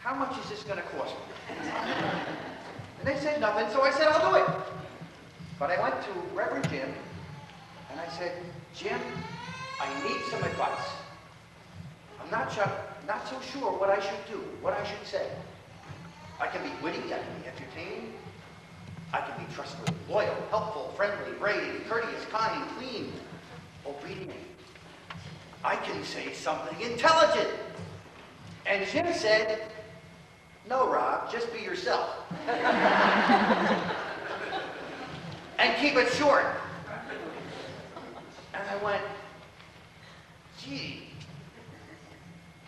how much is this going to cost me? And they said nothing, so I said, I'll do it. But I went to Reverend Jim, and I said, Jim, I need some advice. I'm not so sure what I should do, what I should say. I can be witty, I can be entertaining. I can be trustworthy, loyal, helpful, friendly, brave, courteous, kind, clean, obedient. I can say something intelligent. And Jim said, no, Rob, just be yourself. And keep it short. And I went, gee,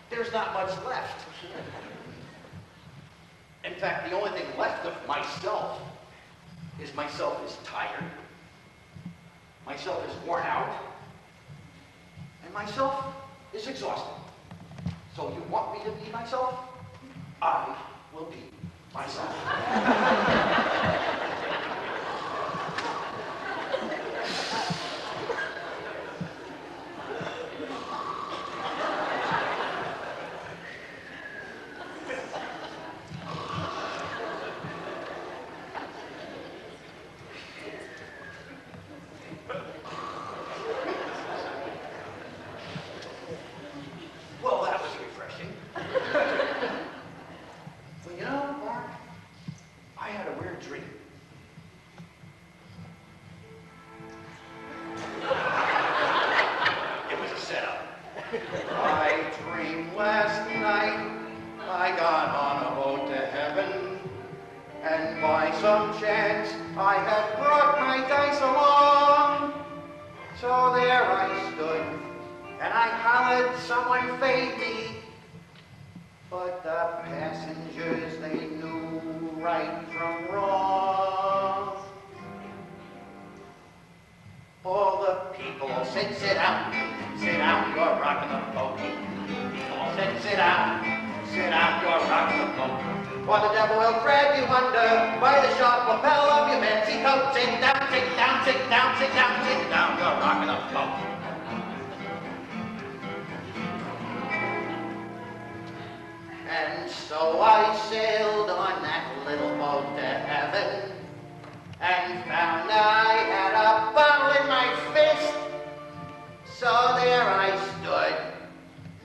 there's not much left. In fact, the only thing left of myself is myself is tired, myself is worn out, and myself is exhausted. So you want me to be myself? I will be myself. Well, that was refreshing. Well, you know, Mark, I had a weird dream. It was a setup. I dreamed last night I got on a boat to heaven, and by some chance I had brought my dice along. So there I stood, and I hollered, someone fade me. But the passengers, they knew right from wrong. All the people said, sit down, you're rocking the boat. People said, sit down, you're rocking the boat. For the devil will drag you under by the sharp lapel of your fancy coat. Sit down, you're rocking the boat. And so I sailed on that little boat to heaven, and found I had a bottle in my fist. So there I stood,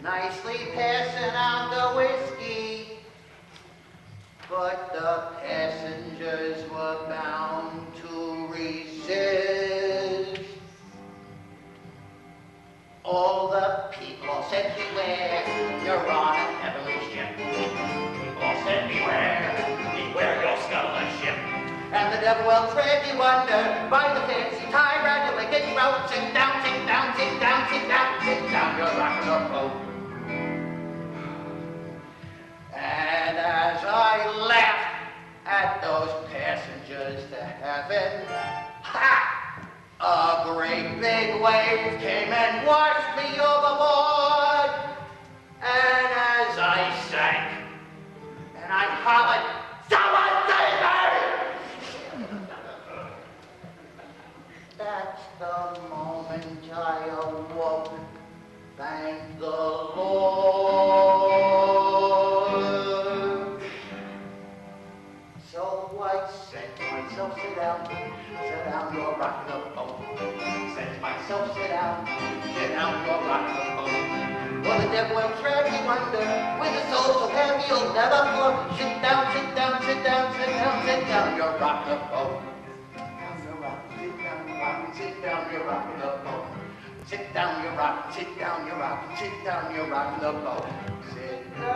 nicely passing out the whiskey. But the passengers were bound to resist. All the people said, beware, you're on a heavenly ship. People said, beware, you'll scuttle the ship. And the devil will drag you under by the fancy tie round your wicked throat. Sit down, you're rocking the boat. And as I laughed at those passengers to heaven, ha! A great big wave came and washed me overboard. And as I sank, and I hollered, someone save me! That's the moment I awoke, thank the Lord. So I said to myself, sit down, you're rocking the boat. Said to myself, sit down, you're rocking the boat. For the devil will drag you under with a soul so heavy you'll never float. Sit down, you're rocking the boat. Sit down, you're rocking the boat. Sit down, you're rocking the boat. Sit down.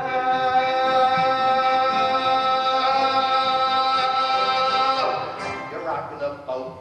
You're rocking the boat.